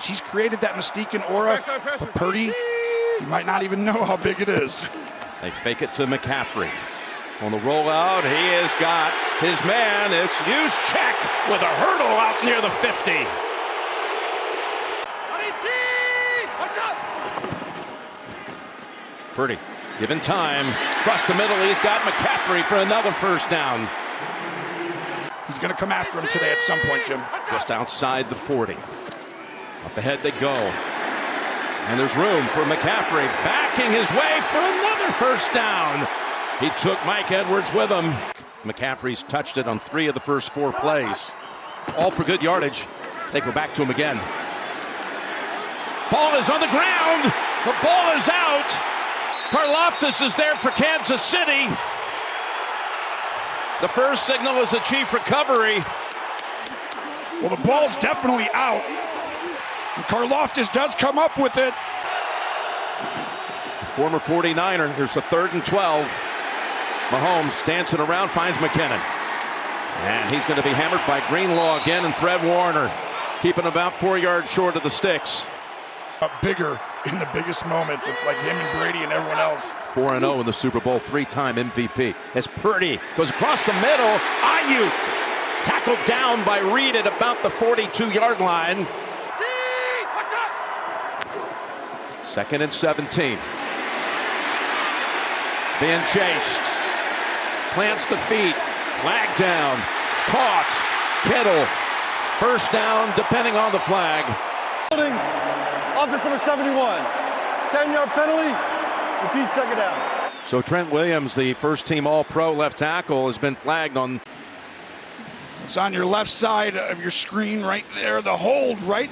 He's created that mystique and aura, but Purdy, he might not even know how big it is. They fake it to McCaffrey. On the rollout, he has got his man. It's Juszczyk with a hurdle out near the 50. Purdy, given time, across the middle, he's got McCaffrey for another first down. He's going to come after him today at some point, Jim. Just outside the 40. Up ahead they go. And there's room for McCaffrey backing his way for another first down. He took Mike Edwards with him. McCaffrey's touched it on 3 of the first 4 plays. All for good yardage. They go back to him again. Ball is on the ground. The ball is out. Karlaftis is there for Kansas City. The first signal is a chief recovery. Well, the ball's definitely out. And Karlaftis does come up with it. Former 49er. Here's a 3rd and 12. Mahomes dancing around, finds McKinnon. And he's going to be hammered by Greenlaw again and Fred Warner. Keeping about 4 yards short of the sticks. Bigger in the biggest moments. It's like him and Brady and everyone else. 4-0 in the Super Bowl, 3-time MVP. As Purdy goes across the middle, Ayuk tackled down by Reed at about the 42-yard line. 2nd and 17. Being chased. Plants the feet. Flag down. Caught. Kittle. First down, depending on the flag. Offense number 71. 10-yard penalty. Repeat, 2nd down. So Trent Williams, the first-team All-Pro left tackle, has been flagged on. It's on your left side of your screen right there. The hold right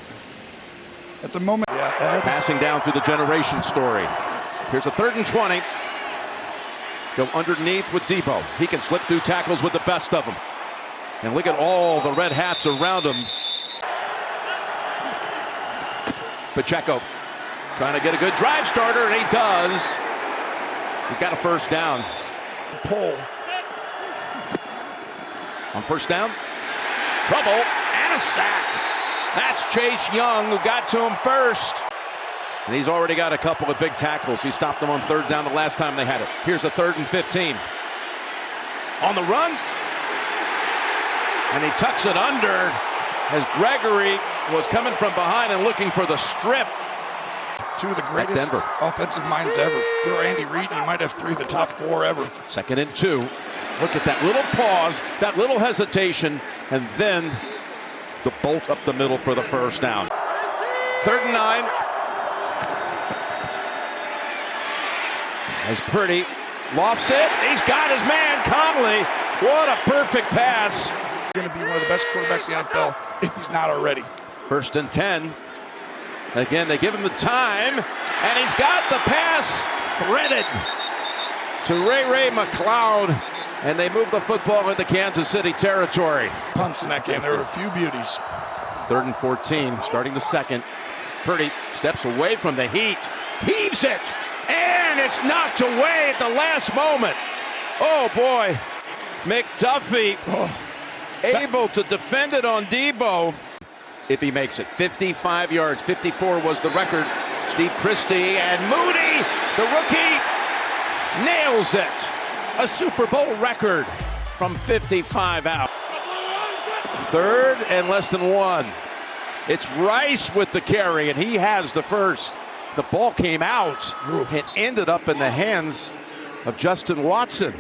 at the moment. Yeah, passing down through the generation story. Here's a 3rd and 20. Go underneath with Debo. He can slip through tackles with the best of them. And look at all the red hats around him. Pacheco trying to get a good drive starter, and he does. He's got a first down. Pull. On first down. Trouble and a sack. That's Chase Young who got to him first. And he's already got a couple of big tackles. He stopped them on 3rd down the last time they had it. Here's a 3rd and 15. On the run. And he tucks it under as Gregory was coming from behind and looking for the strip. 2 of the greatest offensive minds ever. Throw Andy Reid, and he might have 3 of the top 4 ever. 2nd and 2. Look at that little pause, that little hesitation, and then the bolt up the middle for the first down. 3rd and 9. As Purdy lofts it, he's got his man, Conley. What a perfect pass. Going to be one of the best quarterbacks in the NFL if he's not already. 1st and 10. Again, they give him the time, and he's got the pass threaded to Ray McLeod, and they move the football into Kansas City territory. Punts in that game. There were a few beauties. 3rd and 14, starting the 2nd. Purdy steps away from the heat, heaves it, and it's knocked away at the last moment. Oh, boy. McDuffie able to defend it on Debo. If he makes it 55 yards, 54 was the record. Steve Christie and Moody, the rookie, nails it. A Super Bowl record from 55 out. 3rd and less than 1. It's Rice with the carry, and he has the first. The ball came out and ended up in the hands of Justin Watson.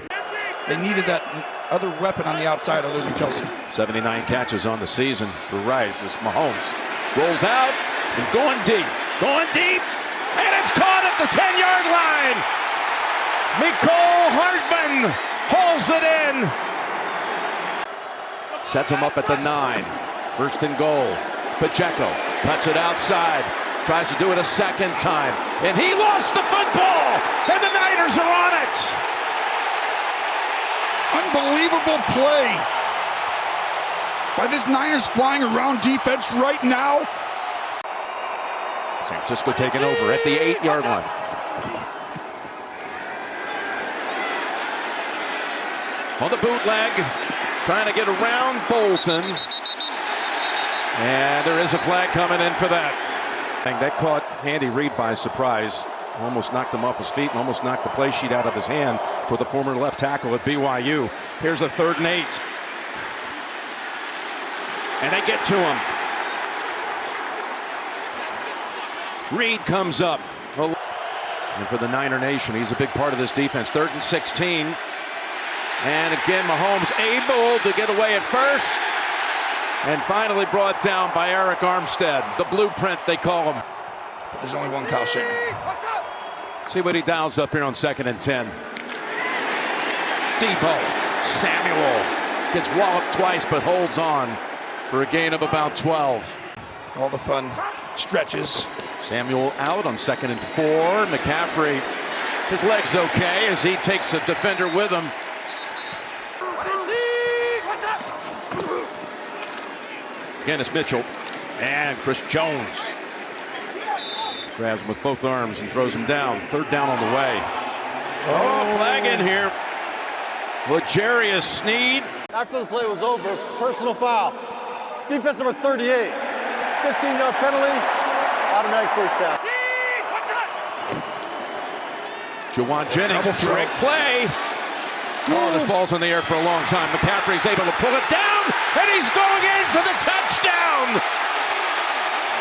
They needed that other weapon on the outside other than Kelsey. 79 catches on the season for Rice as Mahomes rolls out and going deep, and it's caught at the 10-yard line. Mecole Hardman hauls it in. Sets him up at the 9. 1st and goal. Pacheco cuts it outside. Tries to do it a 2nd time. And he lost the football. And the Niners are on it. Unbelievable play by this Niners flying around defense right now. San Francisco taking over at the 8-yard line. On the bootleg, trying to get around Bolton. And there is a flag coming in for that. That caught Andy Reid by surprise. Almost knocked him off his feet and almost knocked the play sheet out of his hand for the former left tackle at BYU. Here's a 3rd and 8. And they get to him. Reid comes up. And for the Niner Nation, he's a big part of this defense. 3rd and 16. And again, Mahomes able to get away at first. And finally brought down by Eric Armstead. The blueprint, they call him. There's only one Kyle Shanahan. See what he dials up here on 2nd and 10. Debo Samuel gets walloped twice but holds on for a gain of about 12. All the fun stretches. Samuel out on 2nd and 4. McCaffrey, his leg's okay as he takes a defender with him. Again, it's Mitchell and Chris Jones. Grabs him with both arms and throws him down. 3rd down on the way. Oh, flag in here. L'Jarius Sneed. After the play was over, personal foul. Defense number 38. 15-yard penalty. Automatic first down. Jawan Jennings, trick play. Oh, this ball's in the air for a long time. McCaffrey's able to pull it down, and he's going in for the touchdown.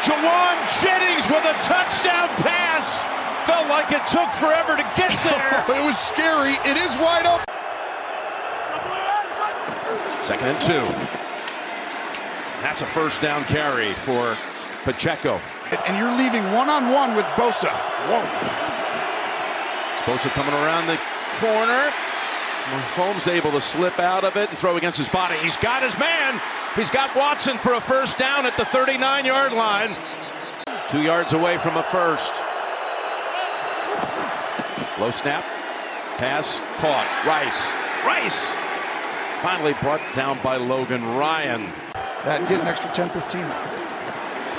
Jawan Jennings with a touchdown pass. Felt like it took forever to get there. It was scary. It is wide open. 2nd and 2. That's a 1st down carry for Pacheco. And you're leaving one-on-one with Bosa. Whoa. Bosa coming around the corner. Mahomes able to slip out of it and throw against his body. He's got his man. He's got Watson for a 1st down at the 39-yard line. 2 yards away from a 1st. Low snap. Pass caught. Rice. Finally brought down by Logan Ryan. That and get an extra 10-15.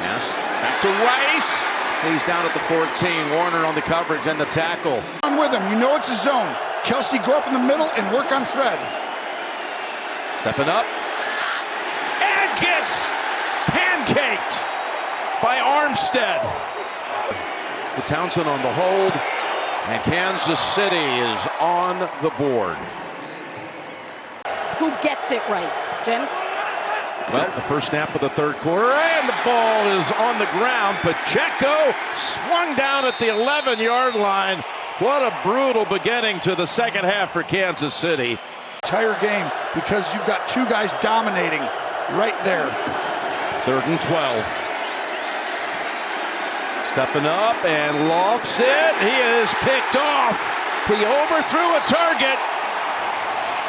Pass back to Rice. He's down at the 14. Warner on the coverage and the tackle. On with him. You know it's a zone. Kelsey, go up in the middle and work on Fred. Stepping up. And gets pancaked by Armstead. With Townsend on the hold. And Kansas City is on the board. Who gets it right, Jim? Well, the 1st snap of the 3rd quarter, and the ball is on the ground. Pacheco swung down at the 11-yard line. What a brutal beginning to the 2nd half for Kansas City. Entire game because you've got 2 guys dominating right there. 3rd and 12. Stepping up and lofts it. He is picked off. He overthrew a target.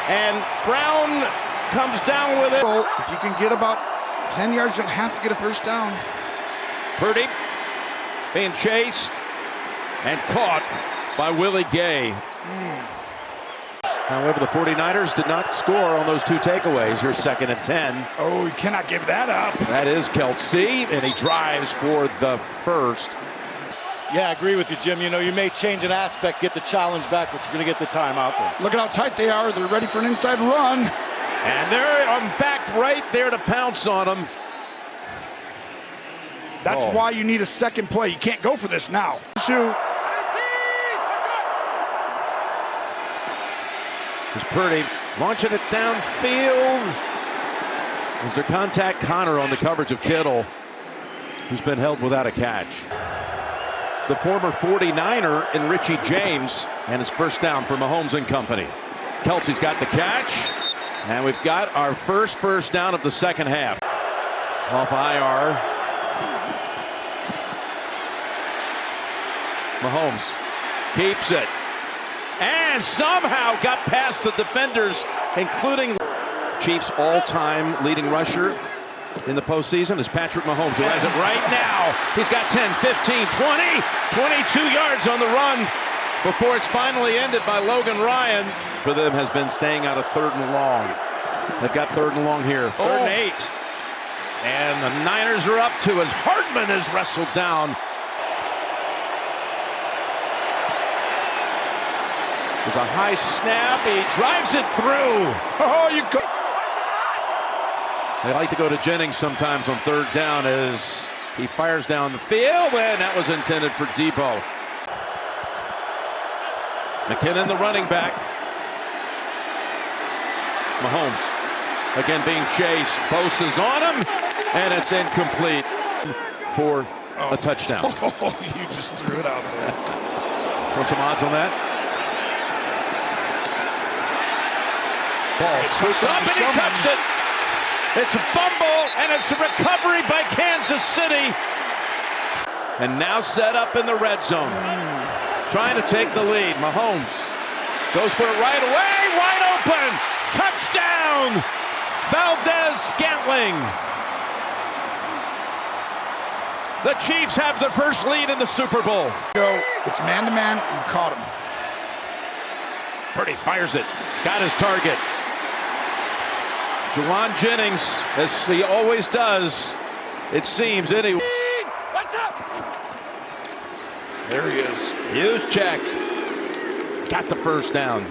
And Brown comes down with it. If you can get about 10 yards, you don't have to get a 1st down. Purdy being chased and caught by Willie Gay. However, the 49ers did not score on those 2 takeaways. Here's 2nd and 10. Oh, you cannot give that up. That is Kelsey, and he drives for the 1st. Yeah, I agree with you, Jim. You know, you may change an aspect, get the challenge back, but you're going to get the time out there. Look at how tight they are. They're ready for an inside run. And they're, in fact, right there to pounce on him. That's why you need a 2nd play. You can't go for this now. Here's Purdy launching it downfield. Is there contact? Connor on the coverage of Kittle, who's been held without a catch. The former 49er in Richie James, and it's 1st down for Mahomes and company. Kelsey's got the catch, and we've got our first down of the 2nd half. Off IR. Mahomes keeps it. And somehow got past the defenders, including Chiefs' all-time leading rusher in the postseason is Patrick Mahomes, who has it right now. He's got 10, 15, 20, 22 yards on the run before it's finally ended by Logan Ryan. For them has been staying out of 3rd and long. They've got 3rd and long here. 3rd and 8. And the Niners are up to as Hardman is wrestled down. There's a high snap. He drives it through. Oh, you go. They like to go to Jennings sometimes on 3rd down as He fires down the field, and that was intended for Debo. McKinnon, the running back. Mahomes again being chased. Bosa's on him, and it's incomplete for a touchdown. Oh, you just threw it out there. Want some odds on that? Ball swooped up, and he touched it. It's a fumble, and it's a recovery by Kansas City. And now set up in the red zone. Trying to take the lead. Mahomes goes for it right away. Wide open. Touchdown. Valdez-Scantling. The Chiefs have the first lead in the Super Bowl. It's man-to-man. You caught him. Purdy fires it. Got his target. Juwan Jennings, as he always does, it seems, anyway. There he is. Juszczyk got the first down.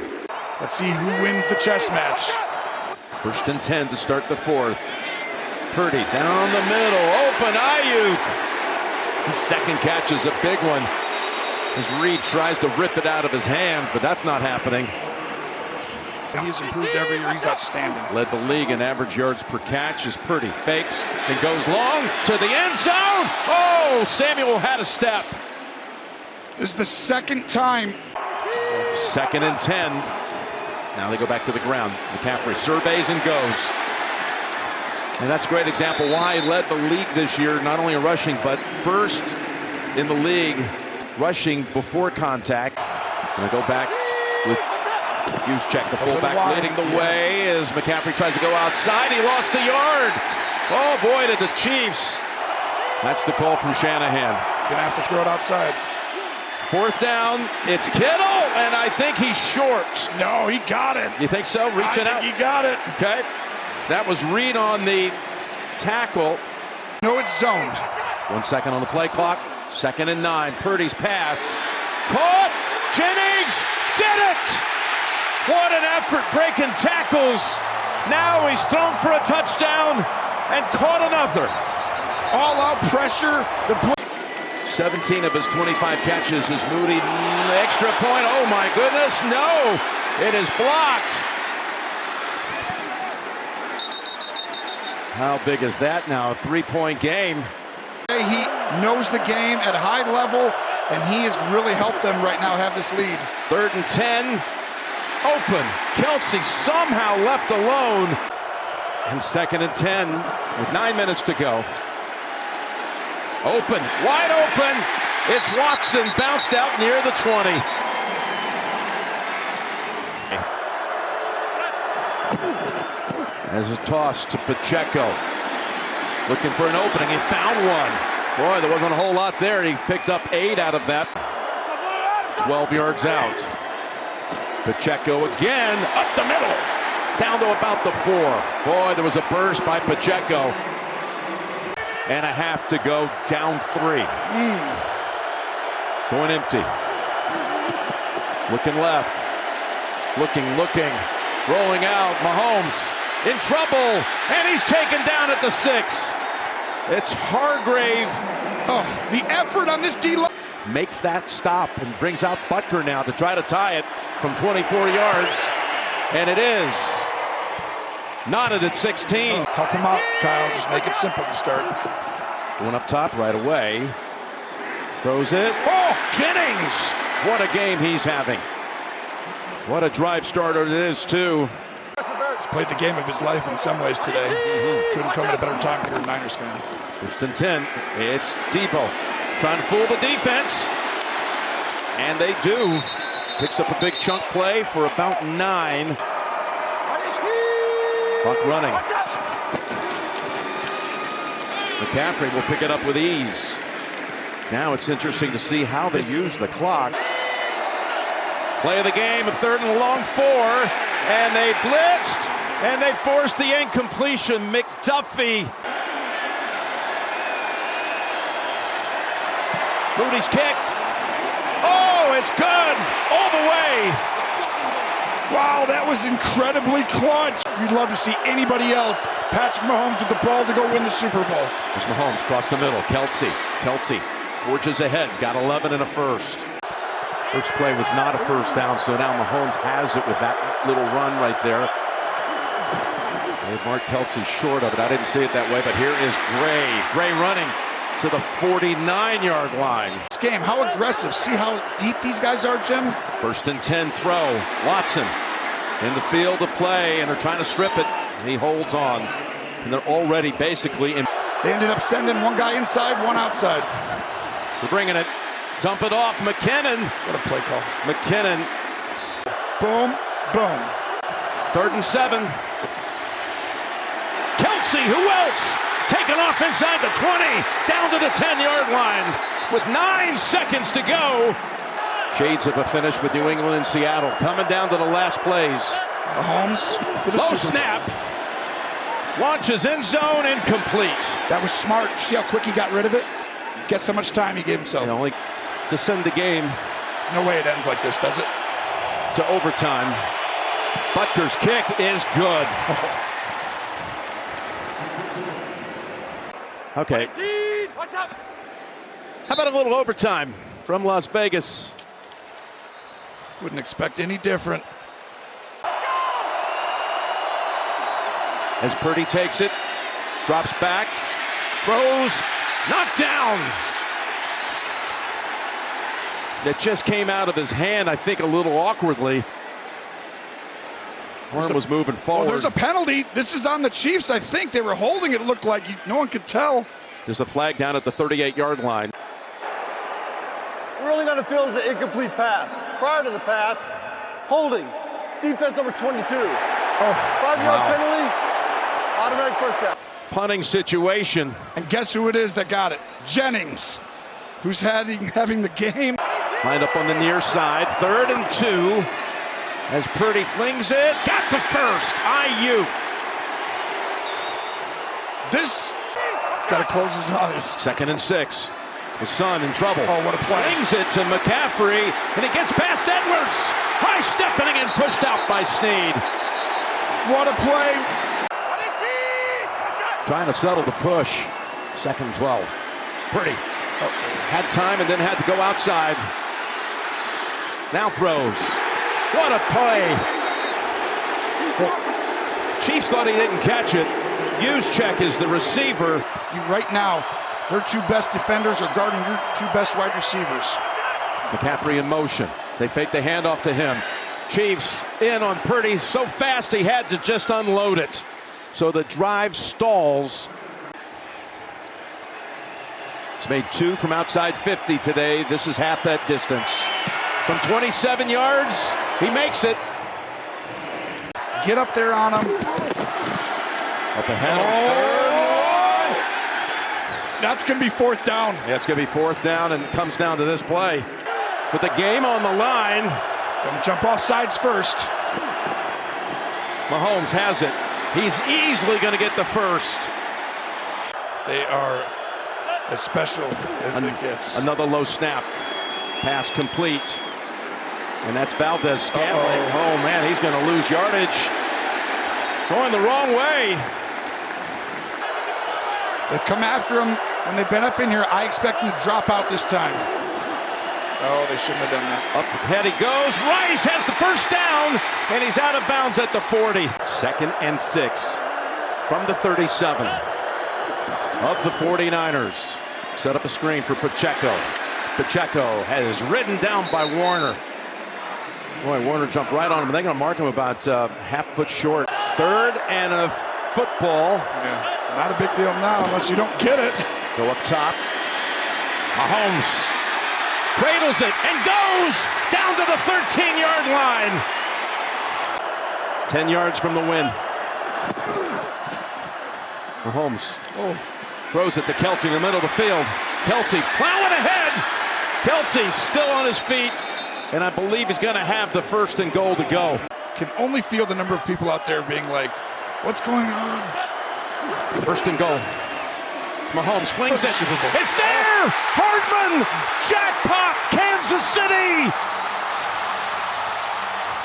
Let's see who wins the chess match. 1st and 10 to start the 4th. Purdy down the middle. Open Ayuk. His second catch is a big one. As Reed tries to rip it out of his hands, but that's not happening. He's improved every year. He's outstanding. Led the league in average yards per catch as Purdy fakes and goes long to the end zone. Oh, Samuel had a step. This is the second time. 2nd and 10. Now they go back to the ground. McCaffrey surveys and goes. And that's a great example why he led the league this year, not only in rushing, but first in the league rushing before contact. And they go back with Juszczyk, the fullback, leading the way as McCaffrey tries to go outside. He lost a yard. Oh boy, did the Chiefs. That's the call from Shanahan. Gonna have to throw it outside. 4th down, it's Kittle, and I think he's short. No, he got it. You think so? Reaching out. He got it. Okay. That was Reed on the tackle. No, it's zone. 1 second on the play clock. 2nd and 9. Purdy's pass. Caught. Jennings did it. What an effort breaking tackles. Now he's thrown for a touchdown and caught another. All-out pressure. 17 of his 25 catches is Moody. Extra point. Oh my goodness. No. It is blocked. How big is that now? A 3-point game. He knows the game at a high level, and he has really helped them right now have this lead. 3rd and 10. Open. Kelsey somehow left alone. And 2nd and 10 with 9 minutes to go. Open. Wide open. It's Watson. Bounced out near the 20. As a toss to Pacheco. Looking for an opening. He found one. Boy, there wasn't a whole lot there. He picked up 8 out of that. 12 yards out. Pacheco again. Up the middle. Down to about the 4. Boy, there was a burst by Pacheco. And a half to go. Down 3. Going empty. Looking left. Looking. Rolling out. Mahomes in trouble. And he's taken down at the 6. It's Hargrave. Oh, the effort on this D-line. Makes that stop and brings out Butker now to try to tie it from 24 yards. And it is knotted at 16. Help him out, Kyle. Just make it simple to start. Going up top right away. Throws it. Oh, Jennings! What a game he's having. What a drive starter it is, too. He's played the game of his life in some ways today. Couldn't come at a better time if you're a Niners fan. 1st and 10. It's Debo trying to fool the defense. And they do. Picks up a big chunk play for about 9. Clock running. McCaffrey will pick it up with ease. Now it's interesting to see how they use the clock. Play of the game, a 3rd and long 4. And they blitzed. And they forced the incompletion. McDuffie. Moody's kick. Oh, it's good. All the way. Wow, that was incredibly clutch. you'd love to see anybody else, Patrick Mahomes with the ball to go win the Super Bowl. There's Mahomes across the middle. Kelsey forges ahead. He's got 11 and a first. First play was not a first down, so now Mahomes has it with that little run right there. They marked Kelsey short of it. I didn't see it that way, but here is Gray. Gray running to the 49-yard line. This game, how aggressive. See how deep these guys are, Jim? 1st and 10 throw. Watson in the field to play, and they're trying to strip it. And he holds on. And they're already basically in. They ended up sending one guy inside, one outside. They're bringing it. Dump it off. McKinnon. What a play call. McKinnon. Boom, boom. 3rd and 7. Kelsey, who else? Taken off inside the 20, down to the 10-yard line with 9 seconds to go. Shades of a finish with New England and Seattle. Coming down to the last plays. Mahomes. Low snap. Launches end zone, incomplete. That was smart. See how quick he got rid of it? Guess how much time he gave himself. Only to send the game. No way it ends like this, does it? To overtime. Butker's kick is good. Okay. How about a little overtime from Las Vegas? Wouldn't expect any different. As Purdy takes it, drops back, throws, knocked down. That just came out of his hand, I think, a little awkwardly. Horn was moving forward. Well, there's a penalty. This is on the Chiefs, I think. They were holding it. It looked like no one could tell. There's a flag down at the 38-yard line. Ruling on the field is an incomplete pass. Prior to the pass, holding. Defense number 22. 5-yard penalty, automatic first down. Punting situation. And guess who it is that got it? Jennings, who's having the game. Lined up on the near side. 3rd and 2. As Purdy flings it. Got the first. IU. He's got to close his eyes. 2nd and 6. The Sun in trouble. Oh, what a play. Flings it to McCaffrey, and it gets past Edwards. High stepping and pushed out by Snead. What a play. Trying to settle the push. 2nd and 12. Purdy had time and then had to go outside. Now throws. What a play. Chiefs thought he didn't catch it. Juszczyk is the receiver. Right now, their 2 best defenders are guarding your 2 best wide receivers. McCaffrey in motion. They fake the handoff to him. Chiefs in on Purdy so fast he had to just unload it. So the drive stalls. He's made 2 from outside 50 today. This is half that distance. From 27 yards, he makes it. Get up there on him. Up ahead. That's going to be 4th down. Yeah, it's going to be 4th down, and it comes down to this play. With the game on the line. Don't jump off sides first. Mahomes has it. He's easily going to get the first. They are as special as it gets. Another low snap. Pass complete. And that's Valdez Scantling. Oh, man, he's going to lose yardage. Going the wrong way. They come after him when they've been up in here. I expect them to drop out this time. Oh, they shouldn't have done that. Up ahead he goes. Rice has the first down, and he's out of bounds at the 40. 2nd and 6 from the 37 of the 49ers. Set up a screen for Pacheco. Pacheco has ridden down by Warner. Boy, Warner jumped right on him. They're going to mark him about half foot short. 3rd and a football. Yeah. Not a big deal now unless you don't get it. Go up top. Mahomes cradles it and goes down to the 13-yard line. 10 yards from the win. Mahomes throws it to Kelsey in the middle of the field. Kelsey plowing ahead. Kelsey still on his feet, and I believe he's going to have the 1st and goal to go. Can only feel the number of people out there being like, what's going on? 1st and goal. Mahomes flings it. It's there! Hardman! Jackpot! Kansas City!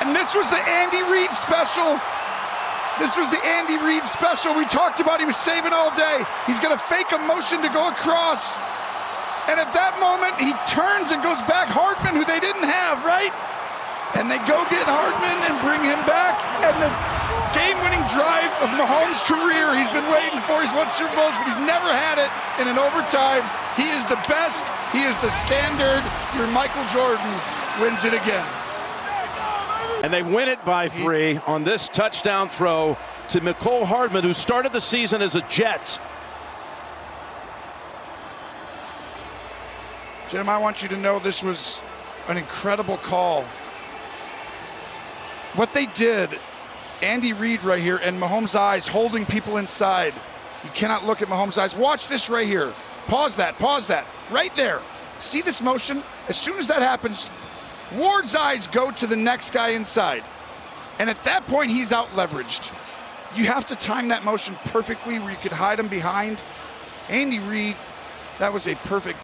And this was the Andy Reid special. This was the Andy Reid special we talked about. He was saving all day. He's going to fake a motion to go across. And at that moment, he turns and goes back. Hardman, who they didn't have, right? And they go get Hardman and bring him back. And the game-winning drive of Mahomes' career, he's been waiting for. He's won Super Bowls, but he's never had it in an overtime. He is the best. He is the standard. Your Michael Jordan wins it again. And they win it by 3 on this touchdown throw to Mecole Hardman, who started the season as a Jet. Jim, I want you to know this was an incredible call. What they did, Andy Reid right here, and Mahomes' eyes holding people inside. You cannot look at Mahomes' eyes. Watch this right here. Pause that, right there. See this motion? As soon as that happens, Ward's eyes go to the next guy inside. And at that point, he's out leveraged. You have to time that motion perfectly where you could hide him behind. Andy Reid, that was a perfect